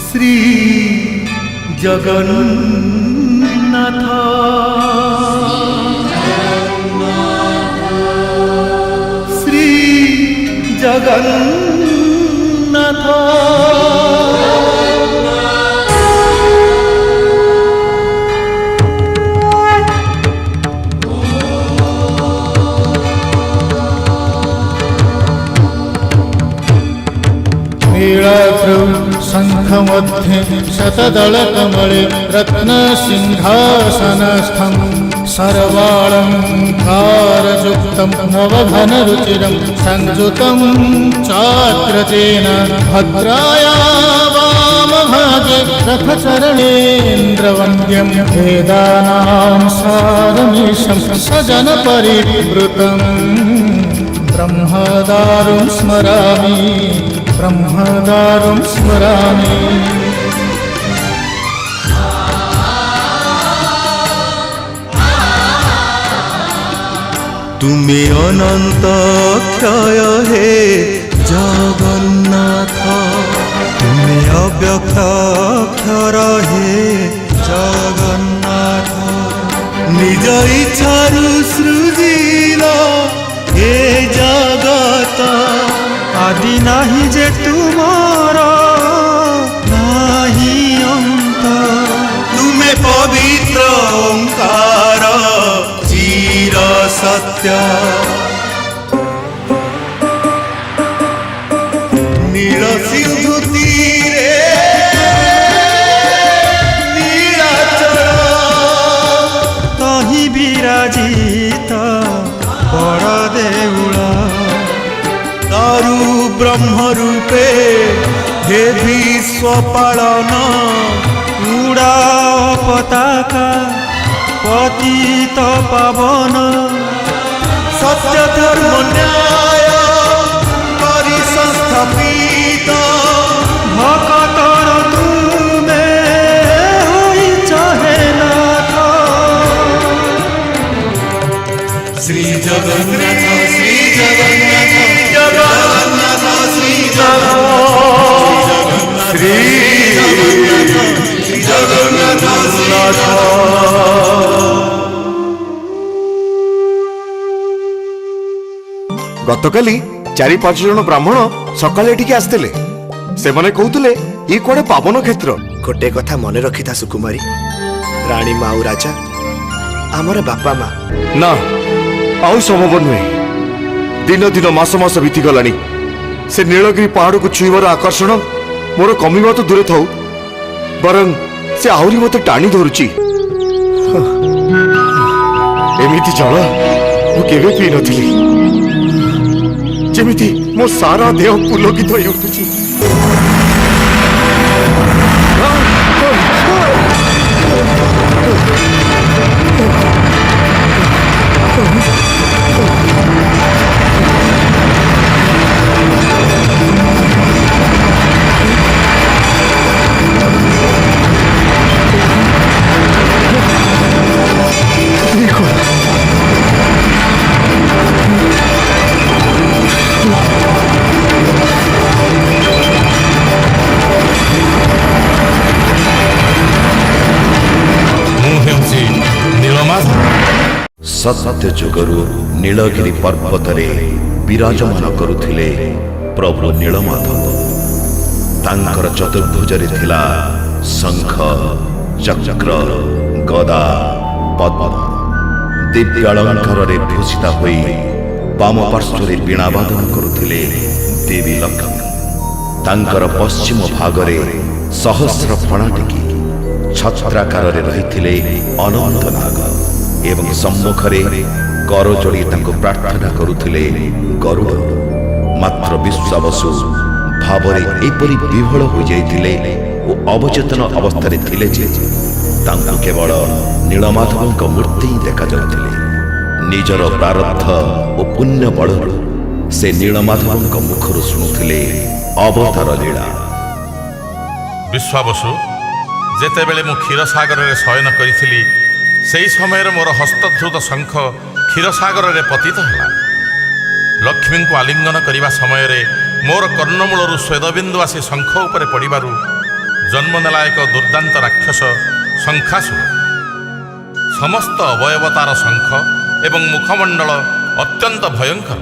শ্রী জগন্নাথ শ্রী জগন্নাথ शंखमध्ये शतदलकमले रत्नसिंहासनस्थं सर्वालङ्कारयुक्तं नवघनरुचिरं संयुतं चाग्रजेन भद्राया वामभागे रथचरणेन्द्रवन्द्यं वेदानां सारमीशं सजनपरिवृतं ब्रह्मदारुं स्मरामि ब्रह्मदारुं स्मरामि। तुमे अनंत क्षय हे जगन्नाथ तुमे अव्यक्त अक्षर हे जगन्नाथ निज इच्छारु सृजिल हे जगत आदि नाही जे तुमार नाही अंत तुमे पवित्र ओंकार चिर सत्य नील सिंधु तीरे नीलाचल तहि विराजित बड़ देउला दारु ब्रह्म रूपे हे विश्व पालन उड़ा पताका पतित पावन सत्य धर्म न्याय करि संस्थापित भक्तर तुमे होई चाहे नाथ श्री जगन्नाथ श्री जगन्नाथ जगन्नाथ श्री जगन्नाथ श्री जगन्नाथ गतकाली 4-5 जन ब्राह्मण सकाले एठिके आसते से माने कहते ये कौड़े पावन क्षेत्र गोटे कथा मन रखी था सुकुमारी रानी माँ और राजा आमर बापा माँ ना आउ संभव नुहे दिन दिन मास मास बीती गलानी से नीलगिरी पहाड़ को छुईबार आकर्षण मोर कमिबा तो दूरे थाउ बरं से आहरी मते टाणी धरुची एमिति जल मु केबे पी नथिली जेमिति मो सारा देह पुलकित होई उठुची सत्य जुगरु नीलगिरी पर्वत विराजमान करुथिले प्रभु नीलमाधव तांकर चतुर्भुजरे थिला शंख चक्र गदा पद्म दिव्य अलंकार भूषिता होई वाम पार्श्वरे वीणावादन करुथिले देवी लक्ष्मी तांकर पश्चिम भागरे सहस्र फणा टेकी छत्राकार रहिथिले अनंत नाग एवं सम्मुखरे कर जोड़ी प्रार्थना करुथिले गरुड़ मात्र विश्वावसु भावरे एपरि विभोल हो जाइथिले ओ अवचेतन अवस्था थिले जे तांकु केवल नीलमाधवଙ୍କ मूर्ति देखा जाउथिले निजर प्रारब्ध ओ पुण्य बळरु से नीलमाधवଙ୍କ मुखरु शुणुथिले अवतार लीला। विश्वावसु जेतेबेले मु क्षीरसागर रे शयन करिथिली सेई समय मोर हस्तधृत शंख क्षीरसागर रे पतित हला। लक्ष्मी को आलिंगन करने समय ମୋର କର୍ଣ୍ଣମୂଳରୁ ସ୍ୱେଦବିନ୍ଦୁ ଆସି ଶଙ୍ଖ ଉପରେ ପଡ଼ିବାରୁ ଜନ୍ମ ନେଲା ଏକ ଦୁର୍ଦାନ୍ତ ରାକ୍ଷସ ଶଙ୍ଖାସୁର। ସମସ୍ତ ଅବୟବ ତାର ଶଙ୍ଖ ଏବଂ ମୁଖମଣ୍ଡଳ ଅତ୍ୟନ୍ତ ଭୟଙ୍କର।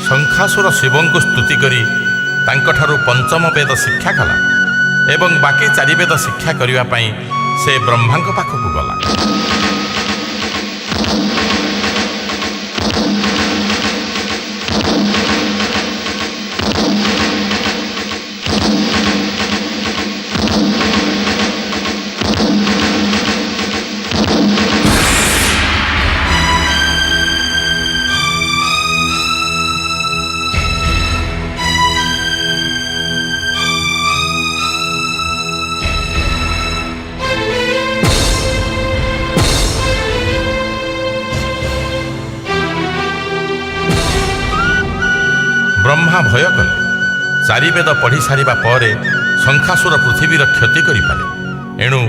ଶଙ୍ଖାସୁର ଶିବଙ୍କୁ ସ୍ତୁତି କରି ତାଙ୍କଠାରୁ ପଞ୍ଚମ ବେଦ ଶିକ୍ଷା କଲା ଏବଂ ବାକି 4 ବେଦ ଶିକ୍ଷା କରିବା ପାଇଁ ସେ ବ୍ରହ୍ମାଙ୍କ ପାଖକୁ ଗଲା। ବ୍ରହ୍ମା ଭୟ କଲେ 4 ବେଦ ପଢ଼ି ସାରିବା ପରେ ଶଙ୍ଖାସୁର ପୃଥିବୀର କ୍ଷତି କରିପାରେ, ଏଣୁ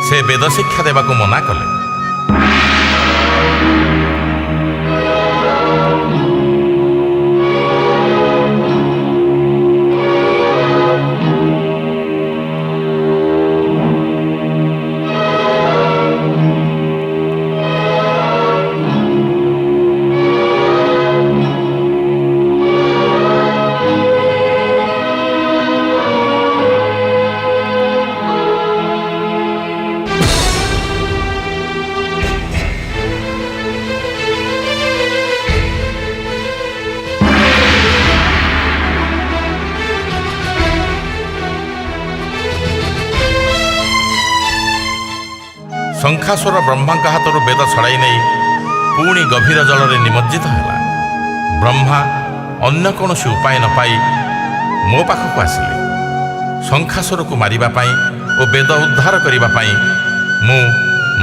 ସେ ବେଦ ଶିକ୍ଷା ଦେବାକୁ ମନା କଲେ। ଶଙ୍ଖାସୁର ବ୍ରହ୍ମାଙ୍କ ହାତରୁ ବେଦ ଛଡ଼ାଇ ନେଇ ପୁଣି ଗଭୀର ଜଳରେ ନିମଜ୍ଜିତ ହେଲା। ବ୍ରହ୍ମା ଅନ୍ୟ କୌଣସି ଉପାୟ ନ ପାଇ ମୋ ପାଖକୁ ଆସିଲେ। ଶଙ୍ଖାସୁରକୁ ମାରିବା ପାଇଁ ଓ ବେଦ ଉଦ୍ଧାର କରିବା ପାଇଁ ମୁଁ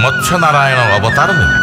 ମତ୍ସ୍ୟନାରାୟଣ ଅବତାର ନେଲି।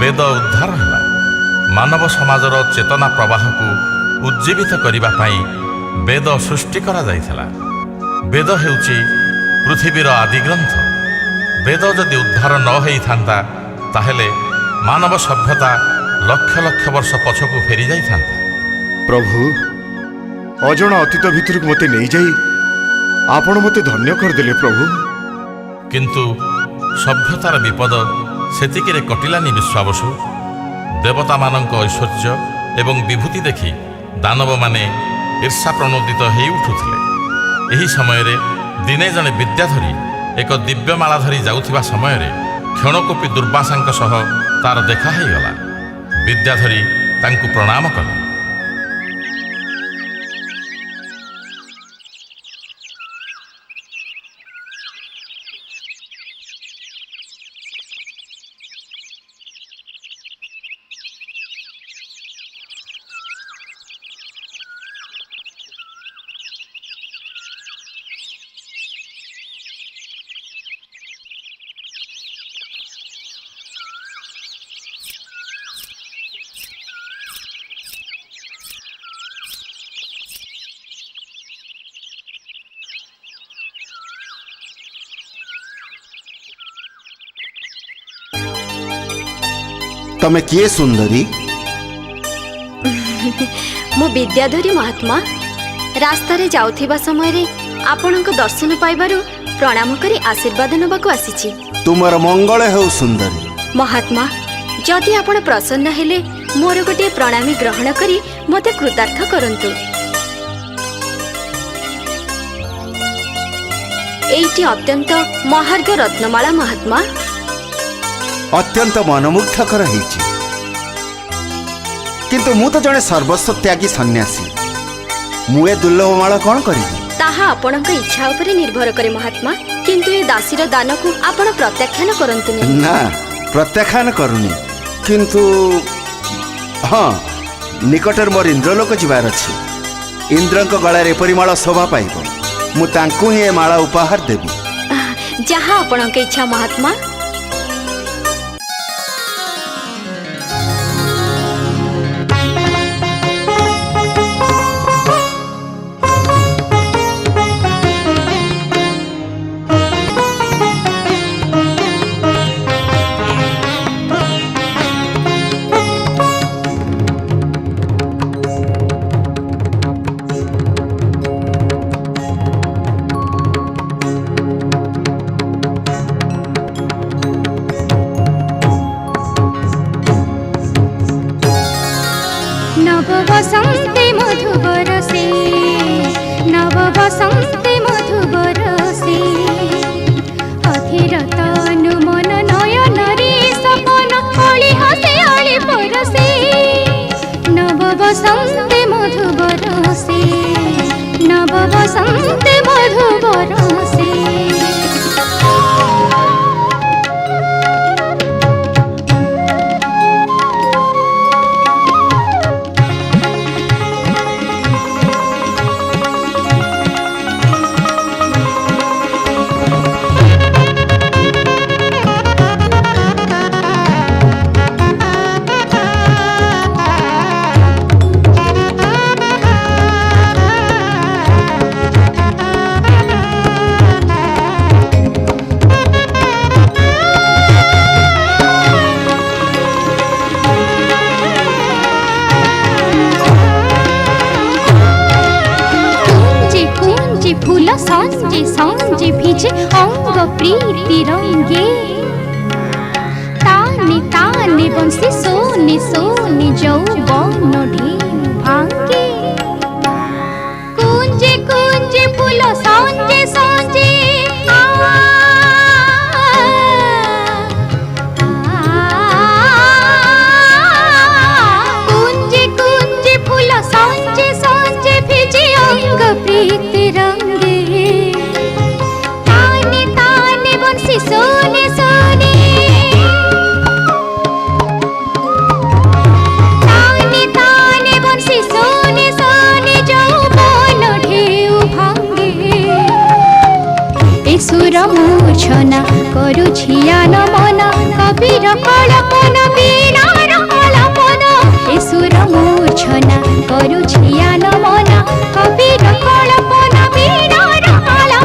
ବେଦ ଉଦ୍ଧାର ହେଲା। ମାନବ ସମାଜର ଚେତନା ପ୍ରବାହକୁ ଉଜ୍ଜୀବିତ କରିବା ପାଇଁ ବେଦ ସୃଷ୍ଟି କରାଯାଇଥିଲା। ବେଦ ହେଉଛି ପୃଥିବୀର ଆଦି ଗ୍ରନ୍ଥ। ବେଦ ଯଦି ଉଦ୍ଧାର ନ ହୋଇଥାନ୍ତା ତାହେଲେ ମାନବ ସଭ୍ୟତା ଲକ୍ଷ ଲକ୍ଷ ବର୍ଷ ପଛକୁ ଫେରି ଯାଇଥାନ୍ତା। ପ୍ରଭୁ, ଅଜଣା ଅତୀତ ଭିତରକୁ ମୋତେ ନେଇଯାଇ ଆପଣ ମୋତେ ଧନ୍ୟ କରିଦେଲେ ପ୍ରଭୁ। କିନ୍ତୁ ସଭ୍ୟତାର ବିପଦ ସେତିକିରେ କଟିଲାନି ବିଶ୍ୱାବସୁ। ଦେବତାମାନଙ୍କ ଐଶ୍ୱର୍ଯ୍ୟ ଏବଂ ବିଭୂତି ଦେଖି ଦାନବମାନେ ଈର୍ଷା ପ୍ରଣୋଦିତ ହେଇ ଉଠୁଥିଲେ। ଏହି ସମୟରେ ଦିନେ ଜଣେ ବିଦ୍ୟାଧରୀ ଏକ ଦିବ୍ୟମାଳା ଧରି ଯାଉଥିବା ସମୟରେ କ୍ଷଣକୋପୀ ଦୁର୍ବାସାଙ୍କ ସହ ତାର ଦେଖା ହେଇଗଲା। ବିଦ୍ୟାଧରୀ ତାଙ୍କୁ ପ୍ରଣାମ କଲେ। तमे किए सुंदरी? मु विद्याधरी महात्मा। रास्ता रे जाउथिबा समय रे आपनक दर्शन पाइबारु प्रणाम करी आशीर्वाद नबाकु आसीछि। तुमर मंगल हो सुंदरी। महात्मा, जदि आपण प्रसन्न हेले मोर गोटे प्रणामी ग्रहण करी मते कृतार्थ करंतु। एइटी अत्यंत महार्घ रत्नमाला महात्मा। अत्यंत मनमुग्धकर होइछि। किंतु मु तो जने सर्वस्व त्यागी सन्यासी। मुए दुर्लभ माला कौन करिबि? ताहा आपणक इच्छा उपरे निर्भर करे महात्मा। किंतु ए दासीर दान को आपण प्रत्याख्यान करंतु नहीं। ना, प्रत्याख्यान करूनी। किंतु हाँ, निकटर मोर इंद्रलोक जिबार अछि। इंद्रंक गळारे एपरि माला शोभा पाइबो। मु तांकु ही ए माला उपहार देबी। जहाँ आपणक इच्छा महात्मा। बसंते मधु बरसे, नव बसंते मधु बरसे, अधीर तनु मन नयन रे सपन अळि हसे अळि परसे। नव बसंते मधु बरसे, नव बसंते मधु बरसे। फूल सांजे सांजे भिजे अंग प्रीति रंगे, ताने ताने बंसी सोने सोने यौवन ढेउ भांगे। कुंजे कुंजे फूल सांजे सांजे कुंजे कुंजे फूल सांजे सांजे भिजे अंग प्रीति रंगे, ताने ताने बंसी सोने सोने, ताने ताने बंसी सोने सोने यौवन ढेउ भांगे। ए सुर मूर्छना करुछिया नमन कबीर कल्पन वीणार आलापन। ए सुर मूर्छना करुछिया नमन कबीर कल्पन वीणार आलापन।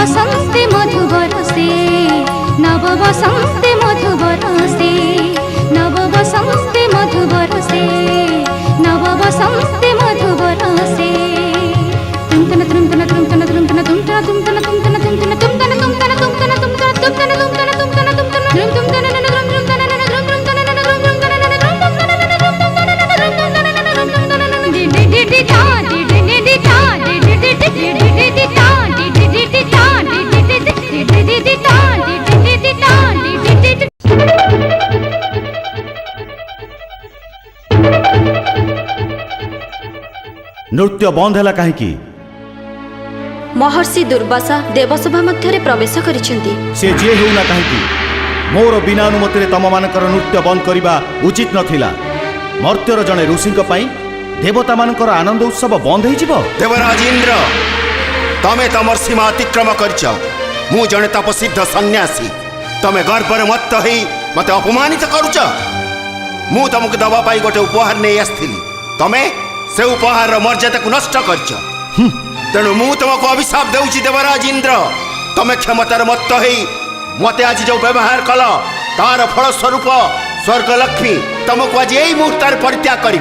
बसन्ते मधु बरसे नव बसन्ते मधु बरसे नव बसन्ते मधु बरसे नव बसन्ते मधु बरसे तुमतन तुमतन तुमतन तुमतन तुमतन तुमतन तुमतन तुमतन तुमतन तुमतन तुमतन तुमतन तुमतन तुमतन तुमतन तुमतन नृत्य बंद है कहीं महर्षि दुर्वासा देवसभा मध्य प्रवेश करिसेंती। से जे होना कहीं मोर बिना अनुमति तम मानकर नृत्य बंद करने उचित नथिला। मर्त्यर जड़े ऋषि देवता मानकर आनंद उत्सव बंद हो। देवराज इंद्र तमे तमर सीमा अतिक्रम करछ। मु जड़े तपसिद्ध सन्यासी तमे गर्वर मत ही मत अपमानित करुच। मु तुमको दबा पाई गोटे उपहार नहीं आसथिली तमे से उपहार मर्यादा को नष्ट करछ। तेणु मु तुमको अभिशाप देउछि देवराज इंद्र तमे क्षमतार मत ही मते आज जो व्यवहार कल तार फल स्वरूप स्वर्गलक्ष्मी तुमको आज यही मुहूर्त परित्याग करी।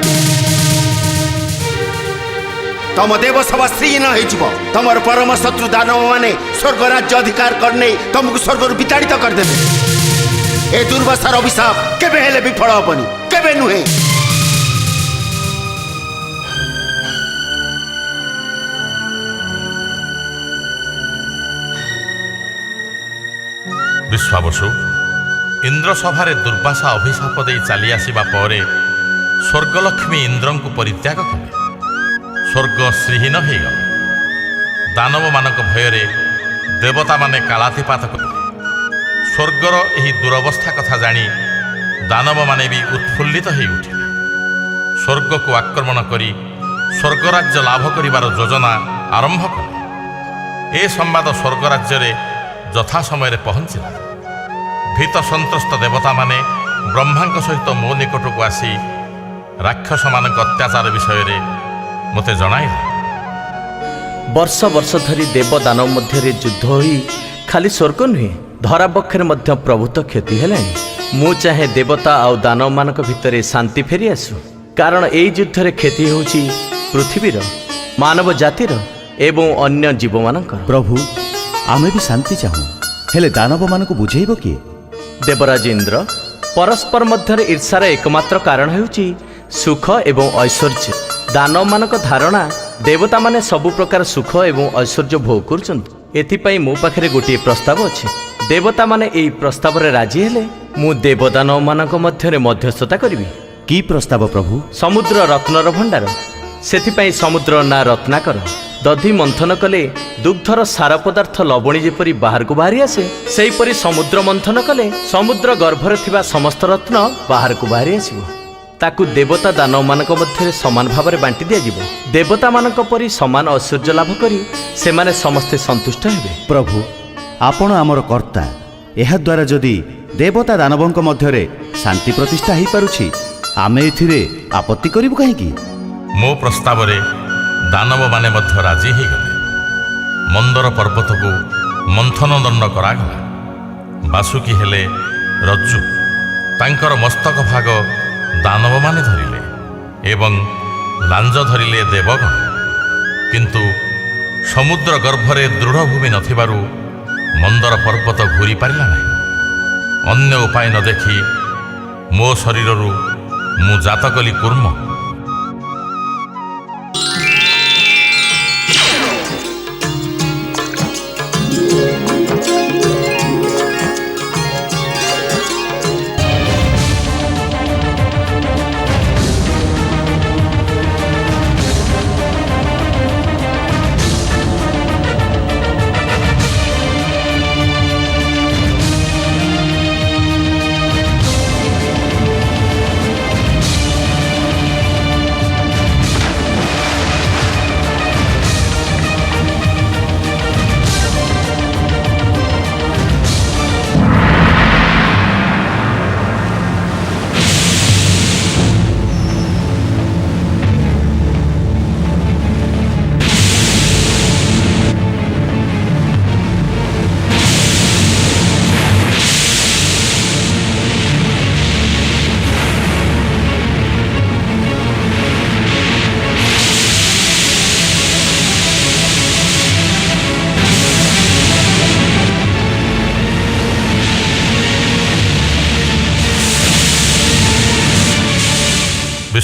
तम देवसभा श्रीहीन हो तमर परम शत्रु दानव माने स्वर्ग राज्य अधिकार करने तुमको स्वर्ग विताड़ित करदेवे। ए दुर्वासार अभिशाप केबे हेले विफल हेबनी केबे नुहे। विश्वावसु इंद्र सभारे दुर्वासा अभिशाप दे चली आसिबा परे स्वर्गलक्ष्मी इंद्र को परित्याग कले। स्वर्ग श्रीहीन हो गले। दानव मानक भୟରେ देवता माने कालातिपात कले। स्वर्गर एही दुरवस्था कथा जानी दानव माने भी उत्फुल्लित हो उठिले। स्वर्ग को आक्रमण करी स्वर्गराज्य लाभ करिवार योजना आरंभ कले। ए संवाद स्वर्गराज्य रे यथा समय पहुँचला। भीत संत्रस्त देवता माने ब्रह्मा सहित मो निकट को आसी राक्षस मानक अत्याचार विषय रे मते जणाइले। वर्ष वर्ष धरी देव दानव मध्य युद्ध होई खाली स्वर्ग नुहे धरा बक्षर मध्य प्रभुत क्षति हेलानी। मु चाहे देवता आउ दानव मानक भितरे शांति फेरी आसु। कारण एई युद्ध रे क्षति होउची पृथ्वीर मानव जातिर एवं अन्य जीव मानकर। प्रभु आमे भी शांति चाहूँ हेले दानव मान को बुझेइब किए? देवराज इंद्र परस्पर मध्य ईर्षार एकमात्र कारण हेउची सुख एवं ऐश्वर्य। दानव मानक धारणा देवता माने सबु प्रकार सुख एवं ऐश्वर्य भोग करछन्ति। एथिपाई मो पाखरे गोटे प्रस्ताव अछि। देवता माने एई प्रस्ताव रे राजी हेले मु देवदानव मानक मध्य मध्यस्थता करिवि। की प्रस्ताव प्रभु? समुद्र रत्नर भंडार। सेथिपाई समुद्र ना रत्नाकर। दधि मंथन कले दुग्धर सार पदार्थ लवणी जेपरी बाहर को बाहरी आसे सेहीपरि समुद्र मंथन कले समुद्र गर्भरे थिबा समस्त रत्न बाहर को बाहरी आसिबो। ताकू देवता दानव मानक मध्य समान भाव में बांटी दिया जिवो। देवता मानक परि समान ऐश्वर्य लाभ करी सेमाने समस्ते संतुष्ट हेबे। प्रभु आपण आमर कर्ता। एहा द्वारा जदि देवता दानवंक मध्यरे शांति प्रतिष्ठा हो पारुछि आमे एथिरे आपत्ति करिबु काहेकि? मो प्रस्ताव रे दानव माने मध्य राजी हो गले। मंदर पर्वत को मंथन दंड करागला। बासुकी हेले रज्जु तांकर मस्तक भाग दानव माने धरिले एवं लांज धरिले देवगण। किंतु समुद्र गर्भरे दृढ़ भूमि नथिबारु मंदर पर्वत घूरी पारिला नहीं। अन्य उपाय न देखी मो शरीररु मु जात कली कूर्म।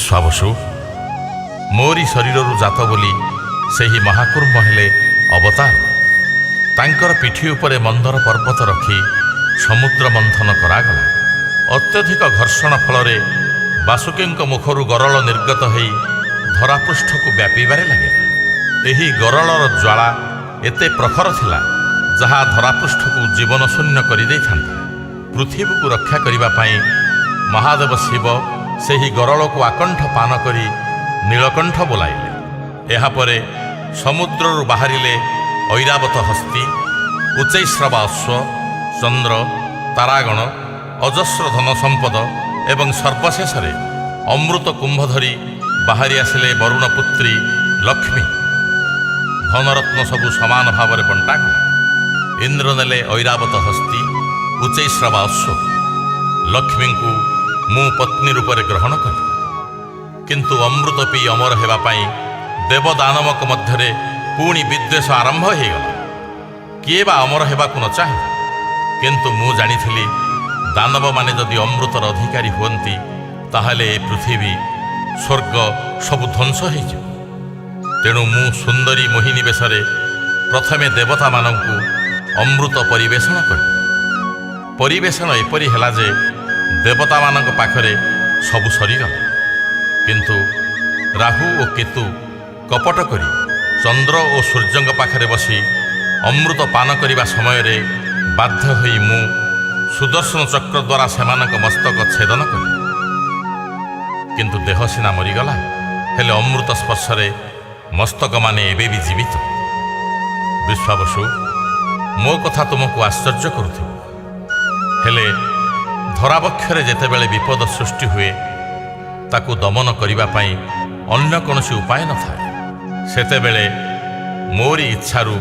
ବିଶ୍ୱାବସୁ ମୋରି ଶରୀରରୁ ଜାତ ବୋଲି ସେହି ମହାକୁର୍ମ ହେଲେ ଅବତାର। ତାଙ୍କର ପିଠି ଉପରେ ମନ୍ଦର ପର୍ବତ ରଖି ସମୁଦ୍ର ମନ୍ଥନ କରାଗଲା। ଅତ୍ୟଧିକ ଘର୍ଷଣ ଫଳରେ ବାସୁକୀଙ୍କ ମୁଖରୁ ଗରଳ ନିର୍ଗତ ହୋଇ ଧରାପୃଷ୍ଠକୁ ବ୍ୟାପିବାରେ ଲାଗିଲା। ଏହି ଗରଳର ଜ୍ୱାଳା ଏତେ ପ୍ରଖର ଥିଲା ଯାହା ଧରାପୃଷ୍ଠକୁ ଜୀବନ ଶୂନ୍ୟ କରିଦେଇଥାନ୍ତା। ପୃଥିବୀକୁ ରକ୍ଷା କରିବା ପାଇଁ ମହାଦେବ ଶିବ ସେହି ଗରଳକୁ ଆକଣ୍ଠ ପାନ କରି ନୀଳକଣ୍ଠ ବୋଲାଇଲେ। ଏହାପରେ ସମୁଦ୍ରରୁ ବାହାରିଲେ ଐରାବତ ହସ୍ତୀ, ଉଚ୍ଚୈଶ୍ରବା ଅଶ୍ୱ, ଚନ୍ଦ୍ର, ତାରାଗଣ, ଅଜସ୍ର ଧନ ସମ୍ପଦ ଏବଂ ସର୍ବଶେଷରେ ଅମୃତ କୁମ୍ଭ ଧରି ବାହାରି ଆସିଲେ ବରୁଣ ପୁତ୍ରୀ ଲକ୍ଷ୍ମୀ। ଧନରତ୍ନ ସବୁ ସମାନ ଭାବରେ ବଣ୍ଟାଗଲା। ଇନ୍ଦ୍ର ନେଲେ ଐରାବତ ହସ୍ତୀ, ଉଚ୍ଚୈଶ୍ରବା ଅଶ୍ୱ। ଲକ୍ଷ୍ମୀଙ୍କୁ ମୁଁ ପତ୍ନୀ ରୂପରେ ଗ୍ରହଣ କଲି। କିନ୍ତୁ ଅମୃତ ପିଇ ଅମର ହେବା ପାଇଁ ଦେବଦାନବଙ୍କ ମଧ୍ୟରେ ପୁଣି ବିଦ୍ୱେଷ ଆରମ୍ଭ ହୋଇଗଲା। କିଏ ବା ଅମର ହେବାକୁ ନ ଚାହେଁ? କିନ୍ତୁ ମୁଁ ଜାଣିଥିଲି ଦାନବମାନେ ଯଦି ଅମୃତର ଅଧିକାରୀ ହୁଅନ୍ତି ତାହେଲେ ଏ ପୃଥିବୀ ସ୍ୱର୍ଗ ସବୁ ଧ୍ୱଂସ ହୋଇଯିବ। ତେଣୁ ମୁଁ ସୁନ୍ଦରୀ ମୋହିନୀ ବେଶରେ ପ୍ରଥମେ ଦେବତାମାନଙ୍କୁ ଅମୃତ ପରିବେଷଣ କଲି। ପରିବେଷଣ ଏପରି ହେଲା ଯେ ଦେବତାମାନଙ୍କ ପାଖରେ ସବୁ ସରିଗଲା। କିନ୍ତୁ ରାହୁ ଓ କେତୁ କପଟ କରି ଚନ୍ଦ୍ର ଓ ସୂର୍ଯ୍ୟଙ୍କ ପାଖରେ ବସି ଅମୃତ ପାନ କରିବା ସମୟରେ ବାଧ୍ୟ ହୋଇ ମୁଁ ସୁଦର୍ଶନ ଚକ୍ର ଦ୍ୱାରା ସେମାନଙ୍କ ମସ୍ତକ ଛେଦନ କଲି। କିନ୍ତୁ ଦେହ ସିନା ମରିଗଲା, ହେଲେ ଅମୃତ ସ୍ପର୍ଶରେ ମସ୍ତକମାନେ ଏବେ ବି ଜୀବିତ। ବିଶ୍ୱାବସୁ, ମୋ କଥା ତୁମକୁ ଆଶ୍ଚର୍ଯ୍ୟ କରୁଥିବ, ହେଲେ ଧରାବକ୍ଷରେ ଯେତେବେଳେ ବିପଦ ସୃଷ୍ଟି ହୁଏ ତାକୁ ଦମନ କରିବା ପାଇଁ ଅନ୍ୟ କୌଣସି ଉପାୟ ନଥାଏ। ସେତେବେଳେ ମୋରି ଇଚ୍ଛାରୁ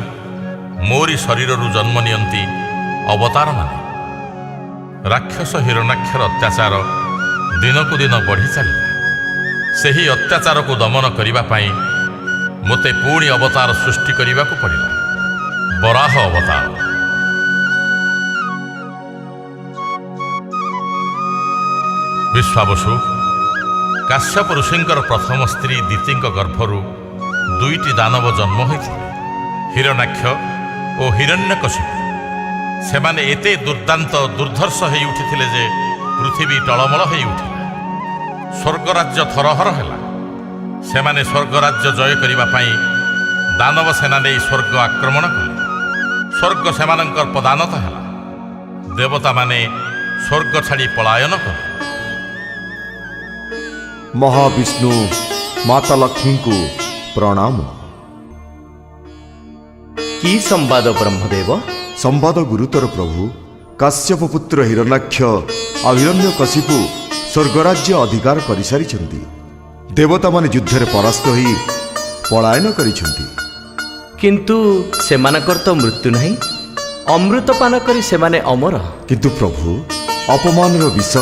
ମୋରି ଶରୀରରୁ ଜନ୍ମ ନିଅନ୍ତି ଅବତାରମାନେ। ରାକ୍ଷସ ହିରଣ୍ୟାକ୍ଷର ଅତ୍ୟାଚାର ଦିନକୁ ଦିନ ବଢ଼ି ଚାଲିଲା। ସେହି ଅତ୍ୟାଚାରକୁ ଦମନ କରିବା ପାଇଁ ମୋତେ ପୁଣି ଅବତାର ସୃଷ୍ଟି କରିବାକୁ ପଡ଼ିଲା, ବରାହ ଅବତାର। ବିଶ୍ୱାବସୁ, କାଶ୍ୟପ ଋଷିଙ୍କର ପ୍ରଥମ ସ୍ତ୍ରୀ ଦିତିଙ୍କ ଗର୍ଭରୁ ଦୁଇଟି ଦାନବ ଜନ୍ମ ହୋଇଥିଲେ, ହିରଣ୍ୟାକ୍ଷ ଓ ହିରଣ୍ୟକଶିପୁ। ସେମାନେ ଏତେ ଦୁର୍ଦାନ୍ତ ଦୁର୍ଦ୍ଧର୍ଷ ହୋଇ ଉଠିଥିଲେ ଯେ ପୃଥିବୀ ଟଳମଳ ହୋଇ ଉଠିଲା। ସ୍ୱର୍ଗରାଜ୍ୟ ଥରହର ହେଲା। ସେମାନେ ସ୍ୱର୍ଗରାଜ୍ୟ ଜୟ କରିବା ପାଇଁ ଦାନବ ସେନା ନେଇ ସ୍ୱର୍ଗ ଆକ୍ରମଣ କଲେ। ସ୍ୱର୍ଗ ସେମାନଙ୍କର ପଦାନତ ହେଲା। ଦେବତାମାନେ ସ୍ୱର୍ଗ ଛାଡ଼ି ପଳାୟନ କଲେ। ମହାବିଷ୍ଣୁ ମାତା ଲକ୍ଷ୍ମୀଙ୍କୁ ପ୍ରଣାମ। କି ସମ୍ବାଦ ବ୍ରହ୍ମଦେବ? ସମ୍ବାଦ ଗୁରୁତର ପ୍ରଭୁ। କାଶ୍ୟପ ପୁତ୍ର ହିରଣ୍ୟାକ୍ଷ ଆଉ ହିରଣ୍ୟକଶିପୁ ସ୍ୱର୍ଗରାଜ୍ୟ ଅଧିକାର କରିସାରିଛନ୍ତି। ଦେବତାମାନେ ଯୁଦ୍ଧରେ ପରାସ୍ତ ହୋଇ ପଳାୟନ କରିଛନ୍ତି। କିନ୍ତୁ ସେମାନଙ୍କର ତ ମୃତ୍ୟୁ ନାହିଁ। ଅମୃତ ପାନ କରି ସେମାନେ ଅମର। କିନ୍ତୁ ପ୍ରଭୁ, ଅପମାନର ବିଷ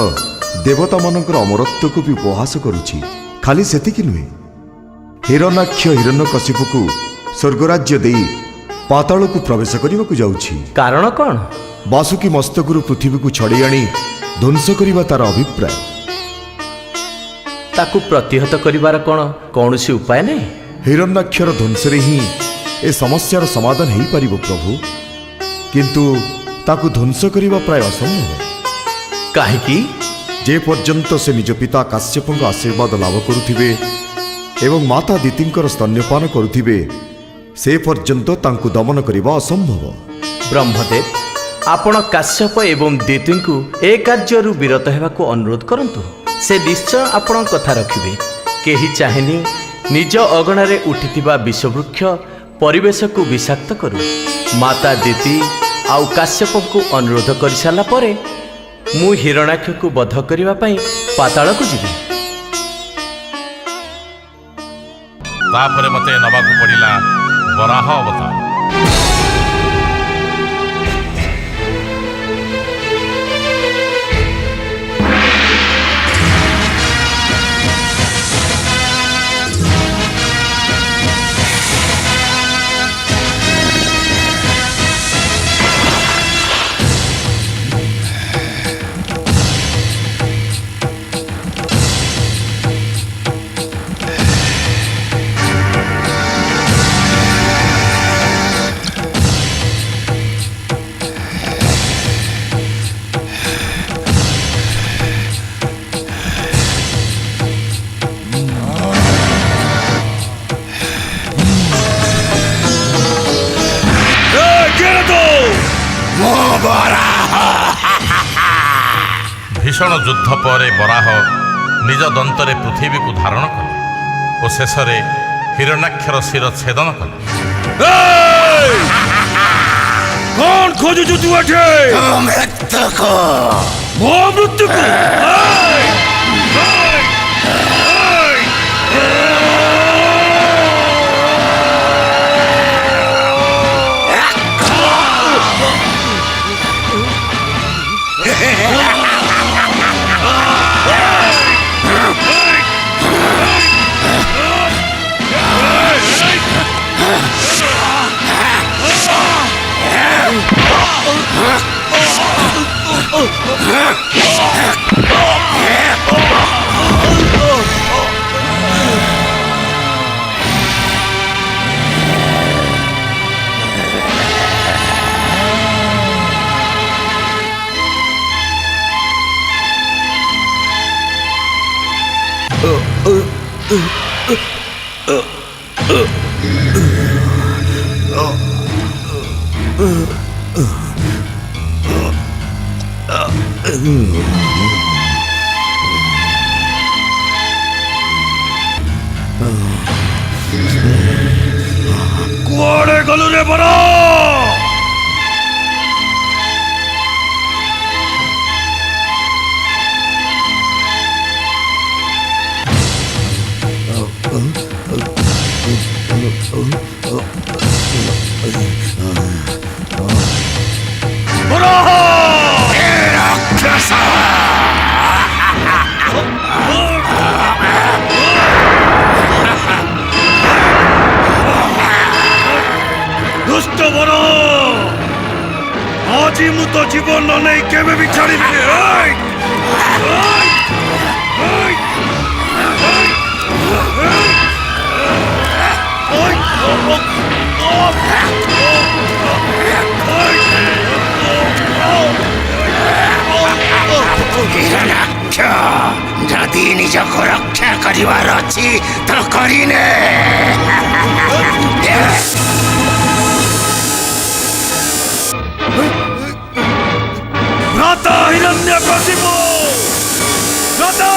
ଦେବତାମାନଙ୍କର ଅମରତ୍ୱକୁ ବି ଉପହାସ କରୁଛି। ଖାଲି ସେତିକି ନୁହେଁ, ହିରଣ୍ୟାକ୍ଷ ହିରଣ୍ୟକଶିପୁକୁ ସ୍ୱର୍ଗରାଜ୍ୟ ଦେଇ ପାତାଳକୁ ପ୍ରବେଶ କରିବାକୁ ଯାଉଛି। କାରଣ କ'ଣ? ବାସୁକୀ ମସ୍ତକରୁ ପୃଥିବୀକୁ ଛଡ଼େଇ ଆଣି ଧ୍ୱଂସ କରିବା ତାର ଅଭିପ୍ରାୟ। ତାକୁ ପ୍ରତିହତ କରିବାର କ'ଣ କୌଣସି ଉପାୟ ନାହିଁ? ହିରଣ୍ୟାକ୍ଷର ଧ୍ୱଂସରେ ହିଁ ଏ ସମସ୍ୟାର ସମାଧାନ ହୋଇପାରିବ ପ୍ରଭୁ। କିନ୍ତୁ ତାକୁ ଧ୍ୱଂସ କରିବା ପ୍ରାୟ ଅସମ୍ଭବ। କାହିଁକି? ଯେ ପର୍ଯ୍ୟନ୍ତ ସେ ନିଜ ପିତା କାଶ୍ୟପଙ୍କ ଆଶୀର୍ବାଦ ଲାଭ କରୁଥିବେ ଏବଂ ମାତା ଦିତିଙ୍କର ସ୍ତନ୍ୟପାନ କରୁଥିବେ, ସେ ପର୍ଯ୍ୟନ୍ତ ତାଙ୍କୁ ଦମନ କରିବା ଅସମ୍ଭବ। ବ୍ରହ୍ମଦେବ, ଆପଣ କାଶ୍ୟପ ଏବଂ ଦିତିଙ୍କୁ ଏ କାର୍ଯ୍ୟରୁ ବିରତ ହେବାକୁ ଅନୁରୋଧ କରନ୍ତୁ। ସେ ନିଶ୍ଚୟ ଆପଣଙ୍କ କଥା ରଖିବେ। କେହି ଚାହେଁନି ନିଜ ଅଗଣାରେ ଉଠିଥିବା ବିଷବୃକ୍ଷ ପରିବେଶକୁ ବିଷାକ୍ତ କରୁ। ମାତା ଦିତି ଆଉ କାଶ୍ୟପଙ୍କୁ ଅନୁରୋଧ କରିସାରିଲା ପରେ ମୁଁ ହିରଣ୍ୟାକ୍ଷକୁ ବଧ କରିବା ପାଇଁ ପାତାଳକୁ ଯିବି। ତାପରେ ମୋତେ ନେବାକୁ ପଡ଼ିଲା ବରାହ ଅବତାର। ଭୀଷଣ ଯୁଦ୍ଧ ପରେ ବରାହ ନିଜ ଦନ୍ତରେ ପୃଥିବୀକୁ ଧାରଣ କଲେ ଓ ଶେଷରେ ହିରଣ୍ୟାକ୍ଷର ଶିର ଛେଦନ କଲେ। କଣ ଖୋଜୁଛୁ ତୁ ଏଠି? ମୋ ମୃତ୍ୟୁକୁ। କୁଆଡ଼େ ଗଲୁ ରେ ବର? ଦୁଷ୍ଟ ବର, ଆଜି ମୁଁ ତ ଜୀବନ ନେଇ କେବେ ବି ଛାଡ଼ିବିନି। ଯଦି ନିଜକୁ ରକ୍ଷା କରିବାର ଅଛି ତ କରିନେ। ଭ୍ରାତା ହିରଣ୍ୟକଶିପୁ, ଭ୍ରାତା!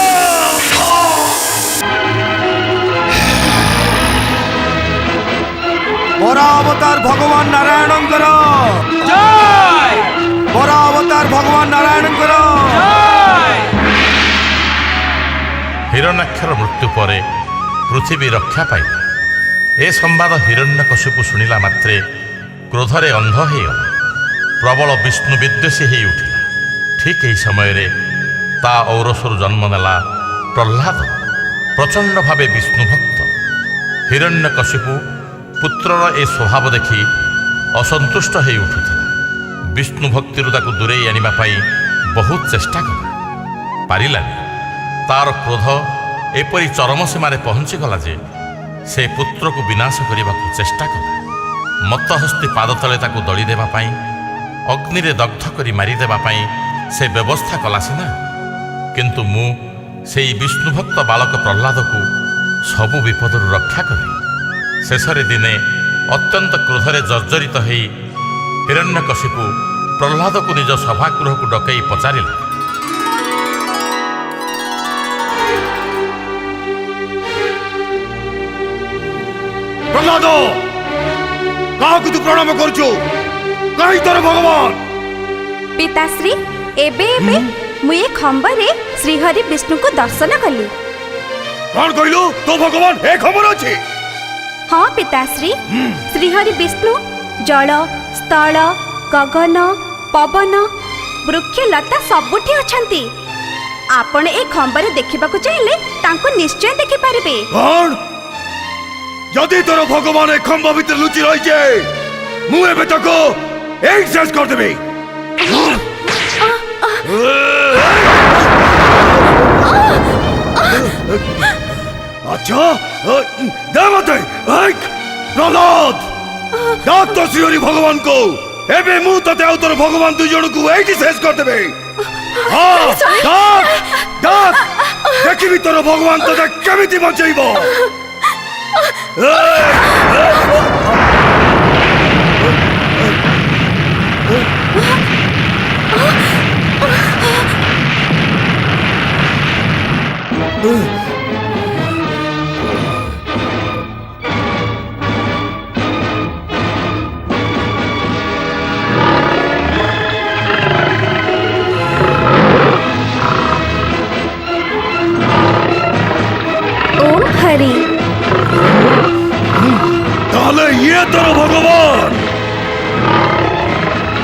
ବରା ଅବତାର ଭଗବାନ ନାରାୟଣଙ୍କର ବରା ଅବତାର ଭଗବାନ ନାରାୟଣଙ୍କର। ହିରଣ୍ୟାକ୍ଷର ମୃତ୍ୟୁ ପରେ ପୃଥିବୀ ରକ୍ଷା ପାଇଲା। ଏ ସମ୍ବାଦ ହିରଣ୍ୟକଶିପୁ ଶୁଣିଲା ମାତ୍ରେ କ୍ରୋଧରେ ଅନ୍ଧ ହେଇଗଲା। ପ୍ରବଳ ବିଷ୍ଣୁ ବିଦ୍ୱେଷୀ ହେଇ ଉଠିଲା। ଠିକ୍ ଏହି ସମୟରେ ତା ଔରସରୁ ଜନ୍ମ ନେଲା ପ୍ରହ୍ଲାଦ, ପ୍ରଚଣ୍ଡ ଭାବେ ବିଷ୍ଣୁ ଭକ୍ତ। ହିରଣ୍ୟକଶିପୁ ପୁତ୍ରର ଏ ସ୍ୱଭାବ ଦେଖି ଅସନ୍ତୁଷ୍ଟ ହେଇ ଉଠୁଥିଲା। ବିଷ୍ଣୁ ଭକ୍ତିରୁ ତାକୁ ଦୂରେଇ ଆଣିବା ପାଇଁ ବହୁତ ଚେଷ୍ଟା କଲା, ପାରିଲାନି। ତାର କ୍ରୋଧ ଏପରି ଚରମ ସୀମାରେ ପହଞ୍ଚିଗଲା ଯେ ସେ ପୁତ୍ରକୁ ବିନାଶ କରିବାକୁ ଚେଷ୍ଟା କଲା। ମତ୍ତହସ୍ତି ପାଦ ତଳେ ତାକୁ ଦଳି ଦେବା ପାଇଁ, ଅଗ୍ନିରେ ଦଗ୍ଧ କରି ମାରିଦେବା ପାଇଁ ସେ ବ୍ୟବସ୍ଥା କଲା ସିନା, କିନ୍ତୁ ମୁଁ ସେଇ ବିଷ୍ଣୁଭକ୍ତ ବାଳକ ପ୍ରହ୍ଲାଦକୁ ସବୁ ବିପଦରୁ ରକ୍ଷା କଲି। ଶେଷରେ ଦିନେ ଅତ୍ୟନ୍ତ କ୍ରୋଧରେ ଜର୍ଜରିତ ହେଇ ହିରଣ୍ୟକଶିପୁ ପ୍ରହ୍ଲାଦକୁ ନିଜ ସଭାଗୃହକୁ ଡକେଇ ପଚାରିଲା, ପ୍ରହ୍ଲାଦ, କାହାକୁ ତୁ ପ୍ରଣାମ କରୁଛୁ? କାହିଁ ତୋର ଭଗବାନ? ପିତାଶ୍ରୀ, ଏବେ ଏବେ ମୁଁ ଏ ଖମ୍ବରେ ଶ୍ରୀହରି ବିଷ୍ଣୁଙ୍କୁ ଦର୍ଶନ କଲି। କଣ କହିଲୁ? ତୋ ଭଗବାନ ଏ ଖବର ଅଛି? ହଁ ପିତାଶ୍ରୀ, ଶ୍ରୀହରି ବିଷ୍ଣୁ ଜଳ, ସ୍ଥଳ, ଗଗନ, ପବନ, ବୃକ୍ଷଲତା ସବୁଠି ଅଛନ୍ତି। ଆପଣ ଏ ଖମ୍ବରେ ଦେଖିବାକୁ ଚାହିଁଲେ ତାଙ୍କୁ ନିଶ୍ଚୟ ଦେଖିପାରିବେ। କଣ? ଯଦି ତୋର ଭଗବାନ ଏ ଖମ୍ବ ଭିତରେ ଲୁଚି ରହିଛେ, ମୁଁ ଏବେ ତାକୁ ଏଇ ଶେଷ କରିଦେବି। আচ্ছা দে মতে প্রহ্লাদ ডাক তো শ্রীহরি ভগবান কো এবে মু তোতে আউ তোর ভগবান দুই জনকু এইটি শেষ করে দেবে হ্যাঁ ডাক ডাক দেখিবি তোর ভগবান তোতে কেমিতি বঞ্চাইব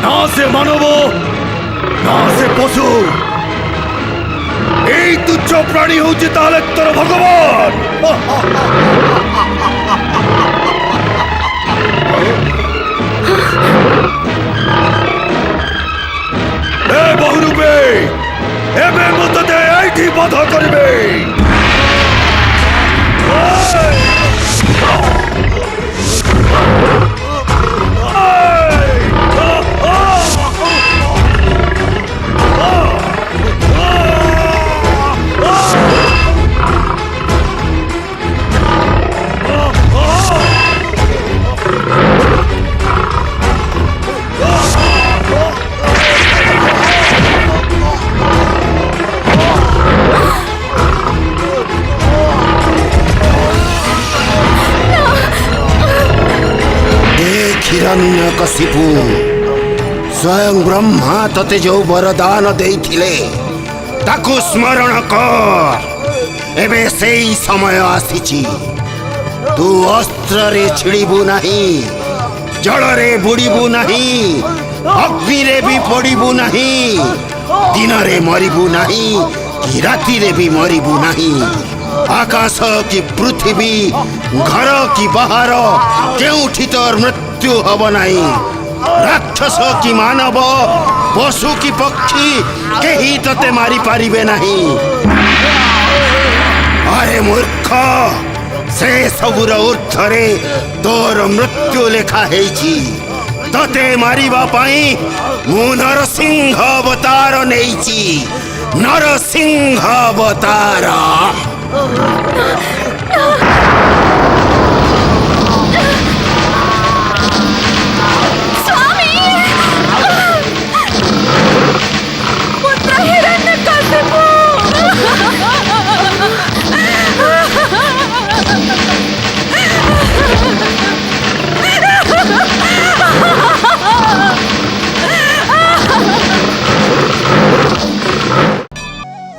না সে মানব না সে পশু। এই তুচ্ছ প্রাণী হচ্ছে তাহলে তোর ভগবান। এ বহুরূপে এবে মধ্যে এইটি বধ করিবে। ହିରଣ୍ୟକଶିପୁ ସ୍ୱୟଂ ବ୍ରହ୍ମା ତତେ ଯୋଉ ବରଦାନ ଦେଇଥିଲେ ତାକୁ ସ୍ମରଣ କର। ଏବେ ସେଇ ସମୟ ଆସିଛି। ତୁ ଅସ୍ତ୍ରରେ ଛିଡ଼ିବୁ ନାହିଁ, ଜଳରେ ବୁଡ଼ିବୁ ନାହିଁ, ଅଗ୍ନିରେ ବି ପଡ଼ିବୁ ନାହିଁ, ଦିନରେ ମରିବୁ ନାହିଁ କି ରାତିରେ ବି ମରିବୁ ନାହିଁ। ଆକାଶ କି ପୃଥିବୀ, ଘର କି ବାହାର, କେଉଁଠି ତୋର ମୃତ୍ୟୁ ହବ ନାହିଁ। ରାକ୍ଷସ କି ମାନବ, ପଶୁ କି ପକ୍ଷୀ, କେହି ତତେ ମାରିପାରିବେ ନାହିଁ। ଆରେ ମୂର୍ଖ, ସେ ସବୁର ଉର୍ଦ୍ଧ୍ୱରେ ତୋର ମୃତ୍ୟୁ ଲେଖା ହେଇଛି। ତତେ ମାରିବା ପାଇଁ ମୁଁ ନରସିଂହ ଅବତାର ନେଇଛି। ନରସିଂହ ଅବତାର।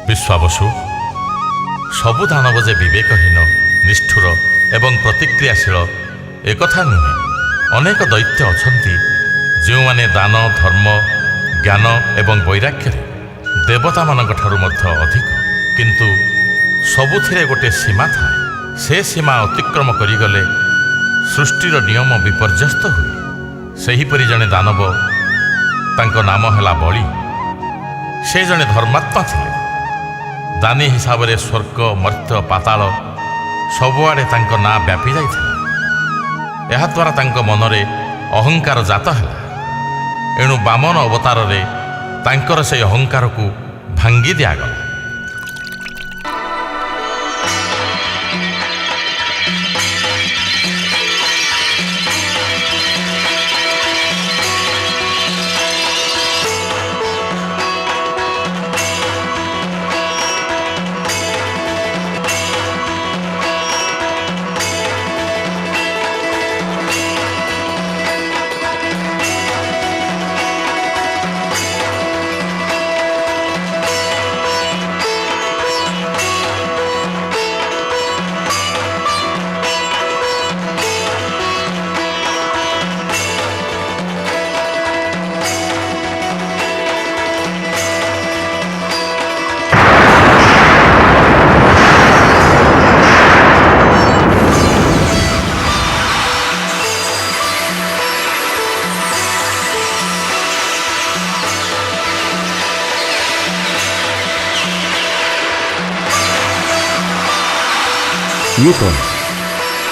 ବିଶ୍ୱାବସୁ, ସବୁ ଦାନବ ଯେ ବିବେକହୀନ, ନିଷ୍ଠୁର ଏବଂ ପ୍ରତିକ୍ରିୟାଶୀଳ ଏକଥା ନୁହେଁ। ଅନେକ ଦୈତ୍ୟ ଅଛନ୍ତି ଯେଉଁମାନେ ଦାନ, ଧର୍ମ, ଜ୍ଞାନ ଏବଂ ବୈରାଗ୍ୟରେ ଦେବତାମାନଙ୍କ ଠାରୁ ମଧ୍ୟ ଅଧିକ। କିନ୍ତୁ ସବୁଥିରେ ଗୋଟିଏ ସୀମା ଥାଏ। ସେ ସୀମା ଅତିକ୍ରମ କରିଗଲେ ସୃଷ୍ଟିର ନିୟମ ବିପର୍ଯ୍ୟସ୍ତ ହୁଏ। ସେହିପରି ଜଣେ ଦାନବ, ତାଙ୍କ ନାମ ହେଲା ବଳି। ସେ ଜଣେ ଧର୍ମାତ୍ମା ଥିଲେ। ଦାନୀ ହିସାବରେ ସ୍ୱର୍ଗ, ମର୍ତ୍ତ୍ୟ, ପାତାଳ ସବୁଆଡ଼େ ତାଙ୍କ ନାଁ ବ୍ୟାପି ଯାଇଥିଲା। ଏହାଦ୍ୱାରା ତାଙ୍କ ମନରେ ଅହଙ୍କାର ଜାତ ହେଲା। ଏଣୁ ବାମନ ଅବତାରରେ ତାଙ୍କର ସେହି ଅହଙ୍କାରକୁ ଭାଙ୍ଗି ଦିଆଗଲା। ଇଏ କ'ଣ?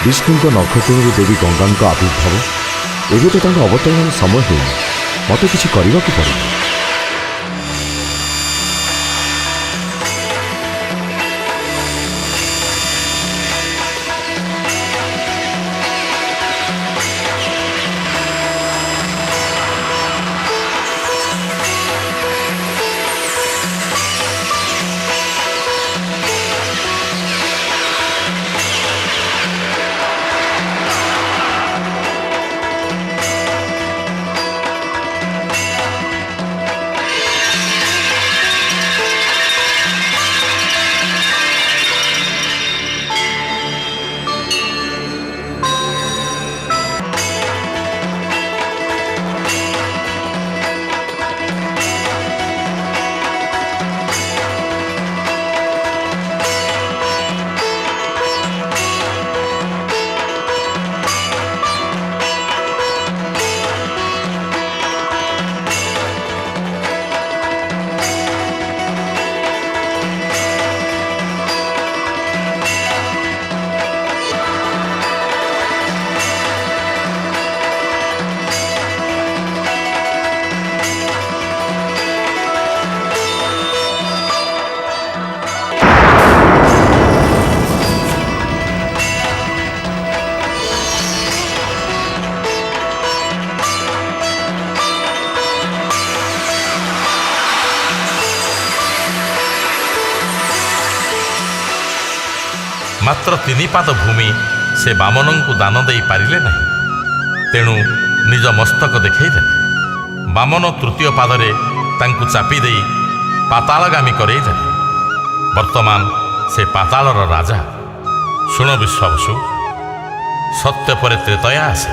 ବିଷ୍ଣୁଙ୍କ ନକ୍ଷତ୍ରରୁ ଦେବୀ ଗଙ୍ଗାଙ୍କ ଆବିର୍ଭାବ। ଏବେ ତ ତାଙ୍କ ଅବତରଣର ସମୟ ହେଇନି। ମୋତେ କିଛି କରିବାକୁ ପଡ଼ିବ। ମାତ୍ର 3 ପାଦ ଭୂମି ସେ ବାମନଙ୍କୁ ଦାନ ଦେଇପାରିଲେ ନାହିଁ। ତେଣୁ ନିଜ ମସ୍ତକ ଦେଖାଇଦେଲେ। ବାମନ 3ୟ ପାଦରେ ତାଙ୍କୁ ଚାପି ଦେଇ ପାତାଳଗାମୀ କରେଇଦେଲେ। ବର୍ତ୍ତମାନ ସେ ପାତାଳର ରାଜା। ଶୁଣ ବିଶ୍ୱାବସୁ, ସତ୍ୟ ପରେ ତ୍ରେତୟା ଆସେ।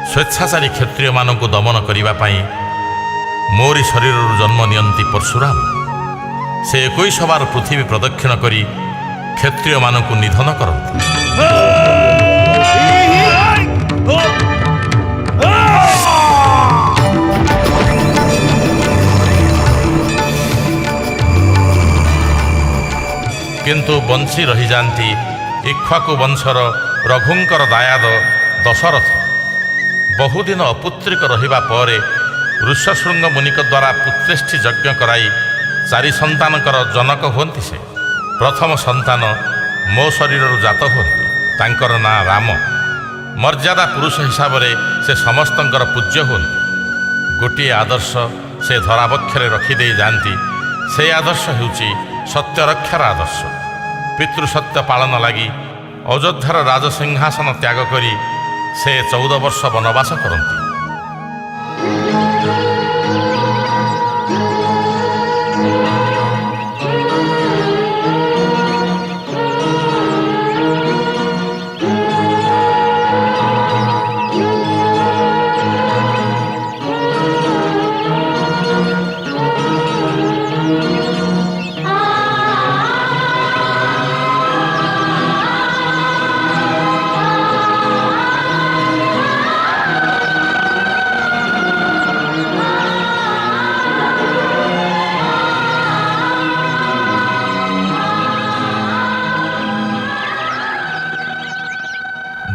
ସ୍ୱେଚ୍ଛାଚାରୀ କ୍ଷତ୍ରିୟମାନଙ୍କୁ ଦମନ କରିବା ପାଇଁ ମୋରି ଶରୀରରୁ ଜନ୍ମ ନିଅନ୍ତି ପରଶୁରାମ। ସେ 21 ବାର ପୃଥିବୀ ପ୍ରଦକ୍ଷିଣ କରି କ୍ଷତ୍ରିୟମାନଙ୍କୁ ନିଧନ କରନ୍ତି। କିନ୍ତୁ ବଞ୍ଚି ରହିଯାନ୍ତି ଇକ୍ଷ୍ୱାକୁ ବଂଶର ରଘୁଙ୍କର ଦାୟାଦ ଦଶରଥ। ବହୁଦିନ ଅପୁତ୍ରିକ ରହିବା ପରେ ଋଷ୍ୟଶୃଙ୍ଗ ମୁନିଙ୍କ ଦ୍ୱାରା ପୁତ୍ରେଷ୍ଠି ଯଜ୍ଞ କରାଇ 4 ସନ୍ତାନଙ୍କର ଜନକ ହୁଅନ୍ତି ସେ। ପ୍ରଥମ ସନ୍ତାନ ମୋ ଶରୀରରୁ ଜାତ ହୁଅନ୍ତି। ତାଙ୍କର ନାଁ ରାମ। ମର୍ଯ୍ୟାଦା ପୁରୁଷ ହିସାବରେ ସେ ସମସ୍ତଙ୍କର ପୂଜ୍ୟ ହୁଅନ୍ତି। ଗୋଟିଏ ଆଦର୍ଶ ସେ ଧରାବକ୍ଷରେ ରଖିଦେଇ ଯାଆନ୍ତି। ସେହି ଆଦର୍ଶ ହେଉଛି ସତ୍ୟରକ୍ଷାର ଆଦର୍ଶ। ପିତୃସତ୍ୟ ପାଳନ ଲାଗି ଅଯୋଧ୍ୟାର ରାଜସିଂହାସନ ତ୍ୟାଗ କରି ସେ 14 ବର୍ଷ ବନବାସ କରନ୍ତି।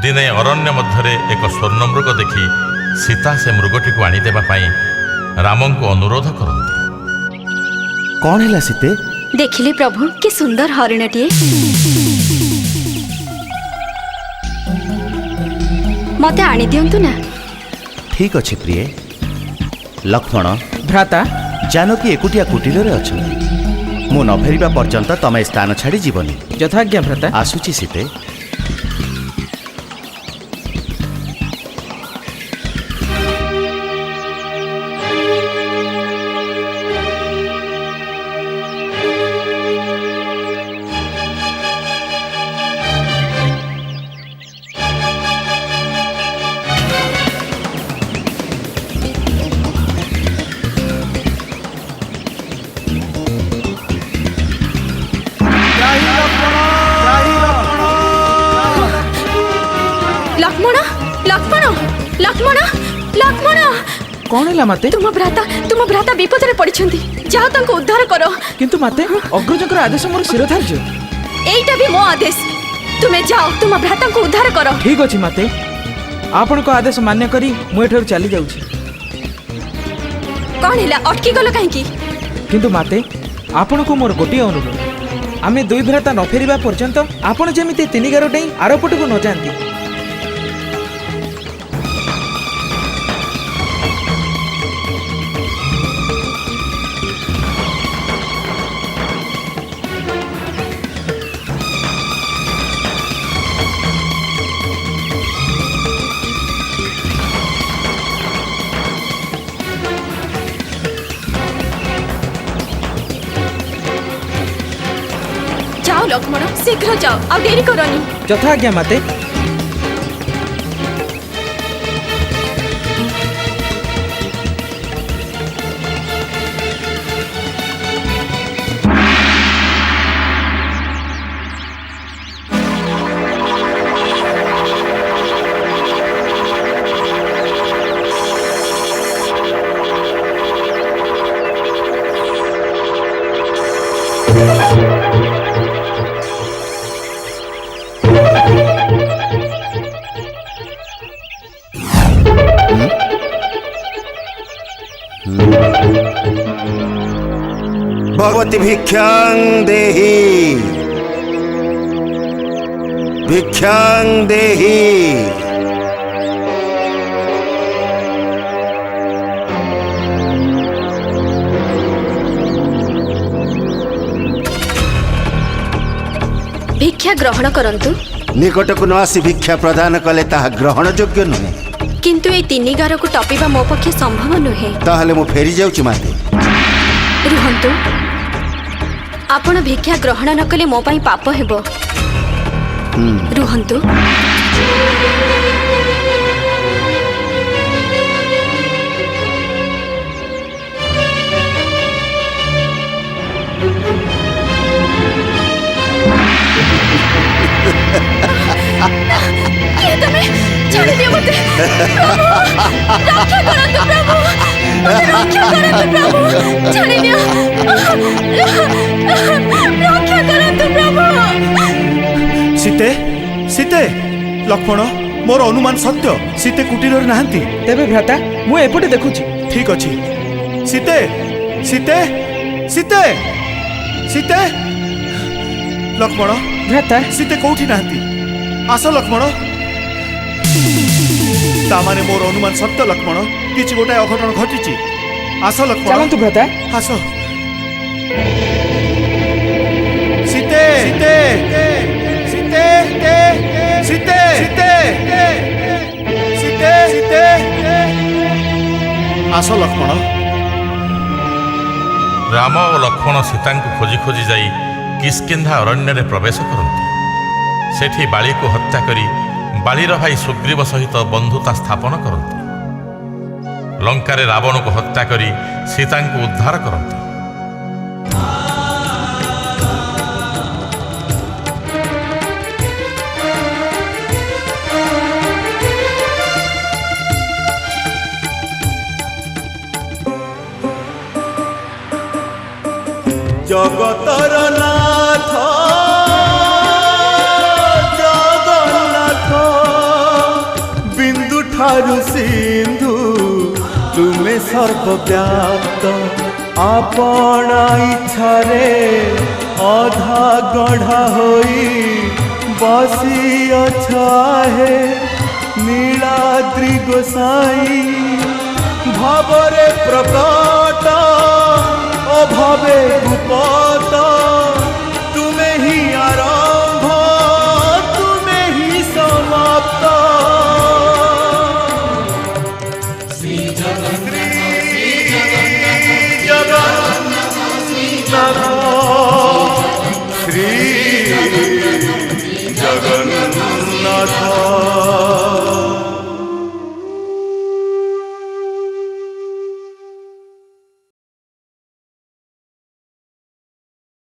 ଦିନେ ଅରଣ୍ୟ ମଧ୍ୟରେ ଏକ ସ୍ୱର୍ଣ୍ଣମୃଗ ଦେଖି ସୀତା ସେ ମୃଗଟିକୁ ଆଣିଦେବା ପାଇଁ ରାମଙ୍କୁ ଅନୁରୋଧ କରନ୍ତି। କ'ଣ ହେଲା ସୀତେ? ଦେଖିଲେ ପ୍ରଭୁ, କି ସୁନ୍ଦର ହରିଣଟିଏ। ମତେ ଆଣିଦିଅନ୍ତୁ ନା। ଠିକ୍ ଅଛି ପ୍ରିୟେ। ଲକ୍ଷ୍ମଣ, ଭ୍ରାତା, ଜାନକୀ ଏକୁଟିଆ କୁଟୀରରେ ଅଛନ୍ତି। ମୁଁ ନ ଫେରିବା ପର୍ଯ୍ୟନ୍ତ ତମେ ସ୍ଥାନ ଛାଡ଼ି ଯିବନି। ଯଥାଜ୍ଞା ଭ୍ରାତା। ଆସୁଛି ସୀତେ। ଲକ୍ଷ୍ମଣ, ଲକ୍ଷ୍ମଣ, ଲକ୍ଷ୍ମଣ, ଲକ୍ଷ୍ମଣ! କ'ଣ ହେଲା ମାତେ? ତୁମ ଭ୍ରାତା ବିପଦରେ ପଡ଼ିଛନ୍ତି। ଯାଅ ତାଙ୍କୁ ଉଦ୍ଧାର କର। କିନ୍ତୁ ମାତେ, ଅଗ୍ରଜଙ୍କର ଆଦେଶ ମୋର ଶିରୋଧାର୍ଯ୍ୟ। ଏଇଟା ବି ମୋ ଆଦେଶ। ତୁମେ ଯାଅ, ତୁମ ଭ୍ରାତାଙ୍କୁ ଉଦ୍ଧାର କର। ଠିକ୍ ଅଛି ମାତେ, ଆପଣଙ୍କ ଆଦେଶ ମାନ୍ୟ କରି ମୁଁ ଏଠାରୁ ଚାଲି ଯାଉଛି। କ'ଣ ହେଲା, ଅଟକି ଗଲ କାହିଁକି? କିନ୍ତୁ ମାତେ, ଆପଣଙ୍କୁ ମୋର ଗୋଟିଏ ଅନୁରୋଧ। ଆମେ 2 ଭ୍ରାତା ନ ଫେରିବା ପର୍ଯ୍ୟନ୍ତ ଆପଣ ଯେମିତି 3 ଗାର ଡେଇଁ ଆରପଟକୁ ନ ଯାଆନ୍ତି। ଯାଅ ଲକ୍ଷ୍ମଣ, ଶୀଘ୍ର ଯାଅ, ଆଉ ଡେରି କରନି। ଯଥାଜ୍ଞା ମାତେ। भगवती भिक्षां देहि, भिक्षां देहि। भिक्षा भिक्षा ग्रहण करंतु। निकट को न आसी भिक्षा प्रदान कले ताहा ग्रहण योग्य नुहे। किंतु ए 3 गार को टपिबा मो पक्षे संभव नुहे। ताहले मु फेरी जाउची माते। रुहंतु, आपण भिक्षा ग्रहण न कले मो पई पाप हेबो। रुहंतु। छाड़ी दियो मते। रक्षा करंतु प्रभु, रक्षा करंतु प्रभु, छाड़ी दियो। रक्षा करंतु प्रभु। सीते सीते लक्ष्मण मोर अनुमान सत्य सीते कुटीर नाहांती। तेबे भ्राता मु एपटे देखुची। ठीक अछि। सीते सीते सीते सीते लक्ष्मण भ्राता सीते कोठी नाहांती। आस लक्ष्मण। तामाने मोर अनुमान सत्य लक्ष्मण, किछि गोटाए अघटन घटिछि। आस लक्ष्मण। चलंतु भ्राता। आस। सीते सीते सीते सीते सीते सीते सीते आस लक्ष्मण। राम और लक्ष्मण सीता को खोजी खोजी जाई किष्किंधा अरण्य रे प्रवेश करती। सेठी बाली को हत्या करी बालीर भाई सुग्रीव सहित बंधुता स्थापन करती। लंकारे रावण को हत्या करी सीता को उद्धार करती। जगतर नाथ जगन्नाथ बिंदु ठारु सिंधु तुमे सर्वव्याप्त आपणा इच्छारे अधा गढ़ा होई बसी अछाहे नीलाद्रि गोसाई भावरे प्रकट अभावे गुपत तुमे ही आरंभ तुमे ही समाप्त। श्री जगन्नाथ श्री जगन्नाथ